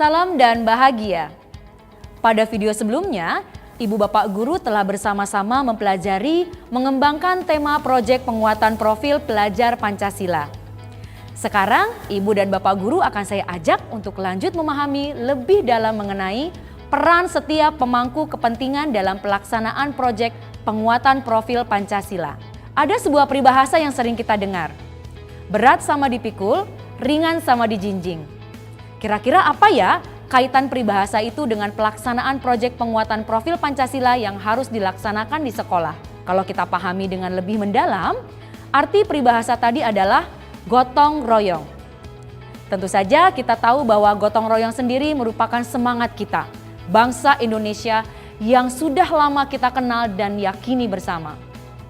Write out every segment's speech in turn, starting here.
Salam dan bahagia. Pada video sebelumnya, Ibu Bapak Guru telah bersama-sama mempelajari mengembangkan tema proyek penguatan profil pelajar Pancasila. Sekarang, Ibu dan Bapak Guru akan saya ajak untuk lanjut memahami lebih dalam mengenai peran setiap pemangku kepentingan dalam pelaksanaan proyek penguatan profil Pancasila. Ada sebuah peribahasa yang sering kita dengar. Berat sama dipikul, ringan sama dijinjing. Kira-kira apa ya kaitan peribahasa itu dengan pelaksanaan proyek penguatan profil Pancasila yang harus dilaksanakan di sekolah? Kalau kita pahami dengan lebih mendalam, arti peribahasa tadi adalah gotong royong. Tentu saja kita tahu bahwa gotong royong sendiri merupakan semangat kita, bangsa Indonesia yang sudah lama kita kenal dan yakini bersama.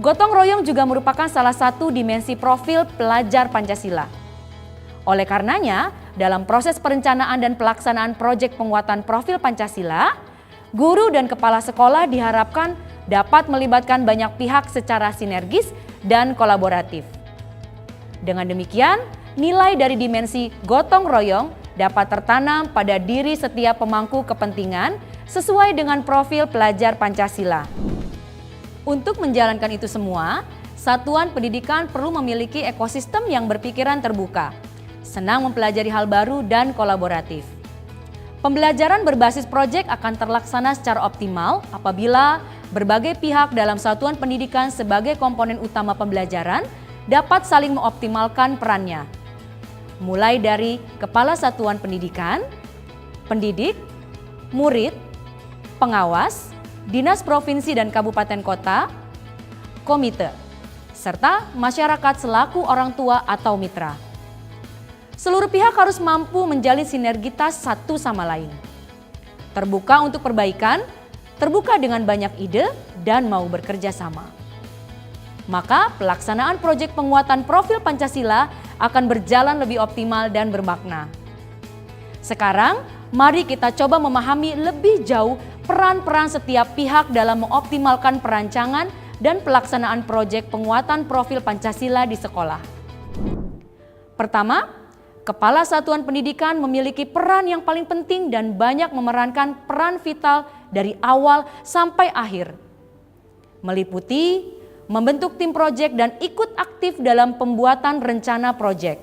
Gotong royong juga merupakan salah satu dimensi profil pelajar Pancasila. Oleh karenanya, dalam proses perencanaan dan pelaksanaan proyek penguatan profil Pancasila, guru dan kepala sekolah diharapkan dapat melibatkan banyak pihak secara sinergis dan kolaboratif. Dengan demikian, nilai dari dimensi gotong royong dapat tertanam pada diri setiap pemangku kepentingan sesuai dengan profil pelajar Pancasila. Untuk menjalankan itu semua, satuan pendidikan perlu memiliki ekosistem yang berpikiran terbuka, senang mempelajari hal baru dan kolaboratif. Pembelajaran berbasis proyek akan terlaksana secara optimal apabila berbagai pihak dalam satuan pendidikan sebagai komponen utama pembelajaran dapat saling mengoptimalkan perannya. Mulai dari kepala satuan pendidikan, pendidik, murid, pengawas, dinas provinsi dan kabupaten kota, komite, serta masyarakat selaku orang tua atau mitra. Seluruh pihak harus mampu menjalin sinergitas satu sama lain. Terbuka untuk perbaikan, terbuka dengan banyak ide, dan mau bekerja sama. Maka pelaksanaan proyek penguatan profil Pancasila akan berjalan lebih optimal dan bermakna. Sekarang, mari kita coba memahami lebih jauh peran-peran setiap pihak dalam mengoptimalkan perancangan dan pelaksanaan proyek penguatan profil Pancasila di sekolah. Pertama, Kepala Satuan Pendidikan memiliki peran yang paling penting dan banyak memerankan peran vital dari awal sampai akhir. Meliputi membentuk tim proyek dan ikut aktif dalam pembuatan rencana proyek.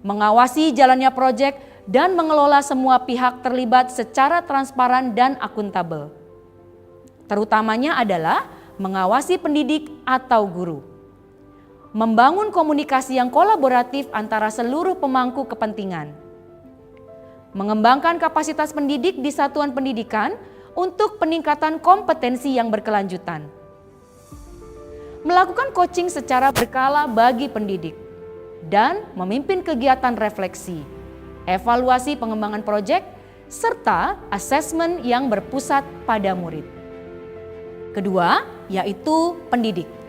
Mengawasi jalannya proyek dan mengelola semua pihak terlibat secara transparan dan akuntabel. Terutamanya adalah mengawasi pendidik atau guru. Membangun komunikasi yang kolaboratif antara seluruh pemangku kepentingan. Mengembangkan kapasitas pendidik di satuan pendidikan untuk peningkatan kompetensi yang berkelanjutan. Melakukan coaching secara berkala bagi pendidik dan memimpin kegiatan refleksi, evaluasi pengembangan proyek, serta asesmen yang berpusat pada murid. Kedua, yaitu pendidik.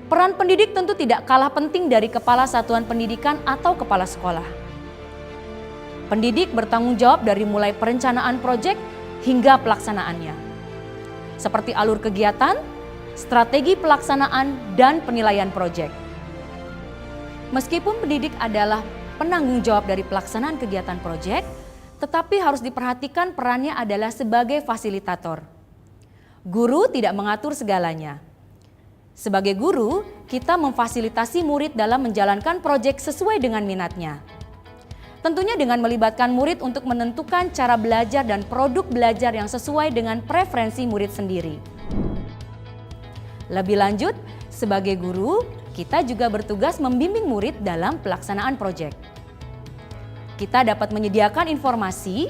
Peran pendidik tentu tidak kalah penting dari kepala satuan pendidikan atau kepala sekolah. Pendidik bertanggung jawab dari mulai perencanaan proyek hingga pelaksanaannya. Seperti alur kegiatan, strategi pelaksanaan, dan penilaian proyek. Meskipun pendidik adalah penanggung jawab dari pelaksanaan kegiatan proyek, tetapi harus diperhatikan perannya adalah sebagai fasilitator. Guru tidak mengatur segalanya. Sebagai guru, kita memfasilitasi murid dalam menjalankan proyek sesuai dengan minatnya. Tentunya dengan melibatkan murid untuk menentukan cara belajar dan produk belajar yang sesuai dengan preferensi murid sendiri. Lebih lanjut, sebagai guru, kita juga bertugas membimbing murid dalam pelaksanaan proyek. Kita dapat menyediakan informasi,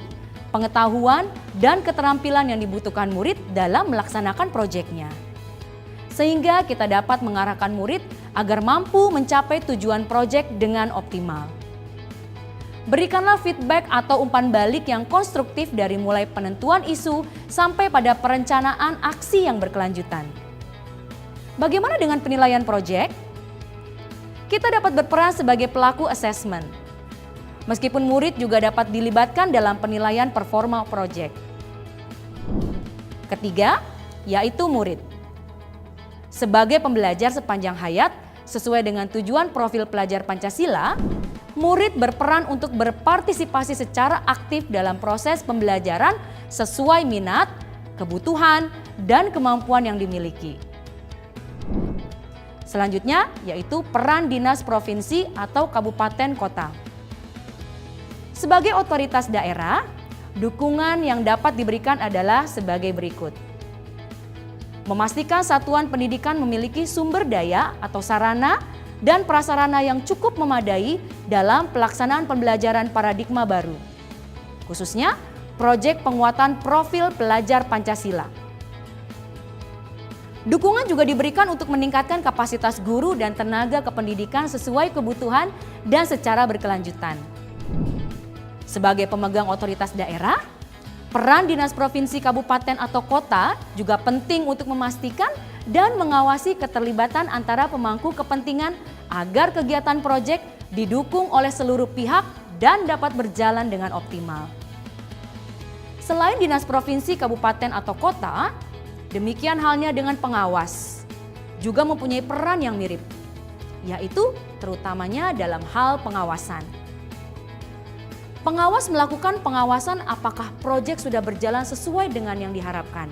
pengetahuan, dan keterampilan yang dibutuhkan murid dalam melaksanakan proyeknya. Sehingga kita dapat mengarahkan murid agar mampu mencapai tujuan proyek dengan optimal. Berikanlah feedback atau umpan balik yang konstruktif dari mulai penentuan isu sampai pada perencanaan aksi yang berkelanjutan. Bagaimana dengan penilaian proyek? Kita dapat berperan sebagai pelaku asesmen. Meskipun murid juga dapat dilibatkan dalam penilaian performa proyek. Ketiga, yaitu murid. Sebagai pembelajar sepanjang hayat, sesuai dengan tujuan profil pelajar Pancasila, murid berperan untuk berpartisipasi secara aktif dalam proses pembelajaran sesuai minat, kebutuhan, dan kemampuan yang dimiliki. Selanjutnya yaitu peran dinas provinsi atau kabupaten kota. Sebagai otoritas daerah, dukungan yang dapat diberikan adalah sebagai berikut. Memastikan satuan pendidikan memiliki sumber daya atau sarana dan prasarana yang cukup memadai dalam pelaksanaan pembelajaran paradigma baru. Khususnya, proyek penguatan profil pelajar Pancasila. Dukungan juga diberikan untuk meningkatkan kapasitas guru dan tenaga kependidikan sesuai kebutuhan dan secara berkelanjutan. Sebagai pemegang otoritas daerah, peran dinas provinsi, kabupaten, atau kota juga penting untuk memastikan dan mengawasi keterlibatan antara pemangku kepentingan agar kegiatan proyek didukung oleh seluruh pihak dan dapat berjalan dengan optimal. Selain dinas provinsi, kabupaten, atau kota, demikian halnya dengan pengawas, juga mempunyai peran yang mirip, yaitu terutamanya dalam hal pengawasan. Pengawas melakukan pengawasan apakah proyek sudah berjalan sesuai dengan yang diharapkan.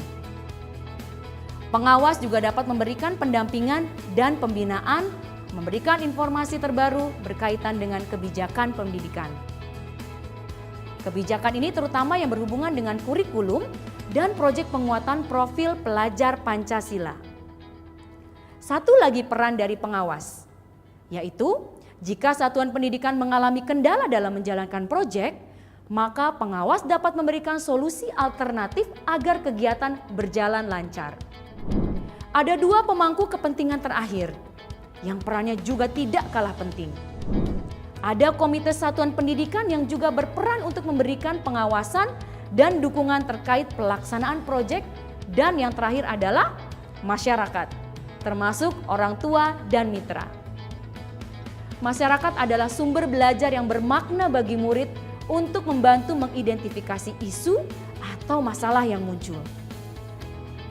Pengawas juga dapat memberikan pendampingan dan pembinaan, memberikan informasi terbaru berkaitan dengan kebijakan pendidikan. Kebijakan ini terutama yang berhubungan dengan kurikulum dan proyek penguatan profil pelajar Pancasila. Satu lagi peran dari pengawas, yaitu jika satuan pendidikan mengalami kendala dalam menjalankan proyek, maka pengawas dapat memberikan solusi alternatif agar kegiatan berjalan lancar. Ada dua pemangku kepentingan terakhir, yang perannya juga tidak kalah penting. Ada Komite Satuan Pendidikan yang juga berperan untuk memberikan pengawasan dan dukungan terkait pelaksanaan proyek, dan yang terakhir adalah masyarakat, termasuk orang tua dan mitra. Masyarakat adalah sumber belajar yang bermakna bagi murid untuk membantu mengidentifikasi isu atau masalah yang muncul.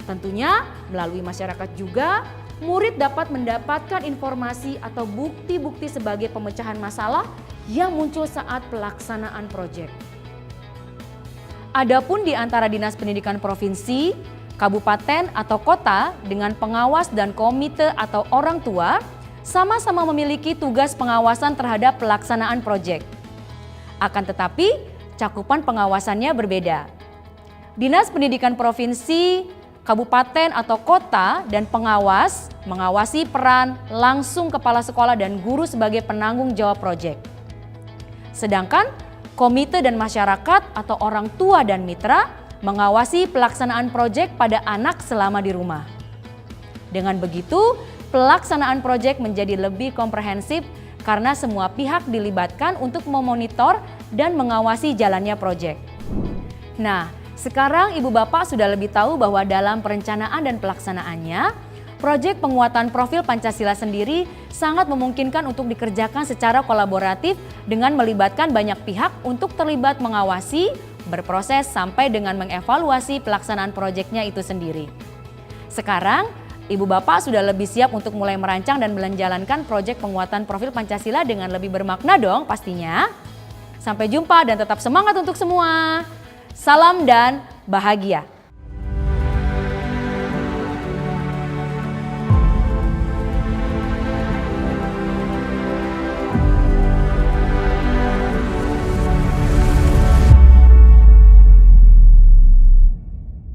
Tentunya melalui masyarakat juga murid dapat mendapatkan informasi atau bukti-bukti sebagai pemecahan masalah yang muncul saat pelaksanaan proyek. Adapun di antara dinas pendidikan provinsi, kabupaten, atau kota dengan pengawas dan komite atau orang tua sama-sama memiliki tugas pengawasan terhadap pelaksanaan proyek. Akan tetapi, cakupan pengawasannya berbeda. Dinas pendidikan provinsi, kabupaten, atau kota dan pengawas mengawasi peran langsung kepala sekolah dan guru sebagai penanggung jawab proyek. Sedangkan komite dan masyarakat atau orang tua dan mitra mengawasi pelaksanaan proyek pada anak selama di rumah. Dengan begitu, pelaksanaan proyek menjadi lebih komprehensif karena semua pihak dilibatkan untuk memonitor dan mengawasi jalannya proyek. Nah, sekarang Ibu Bapak sudah lebih tahu bahwa dalam perencanaan dan pelaksanaannya, proyek penguatan profil Pancasila sendiri sangat memungkinkan untuk dikerjakan secara kolaboratif dengan melibatkan banyak pihak untuk terlibat mengawasi, berproses sampai dengan mengevaluasi pelaksanaan proyeknya itu sendiri. Sekarang, Ibu Bapak sudah lebih siap untuk mulai merancang dan menjalankan proyek penguatan profil Pancasila dengan lebih bermakna dong pastinya. Sampai jumpa dan tetap semangat untuk semua. Salam dan bahagia.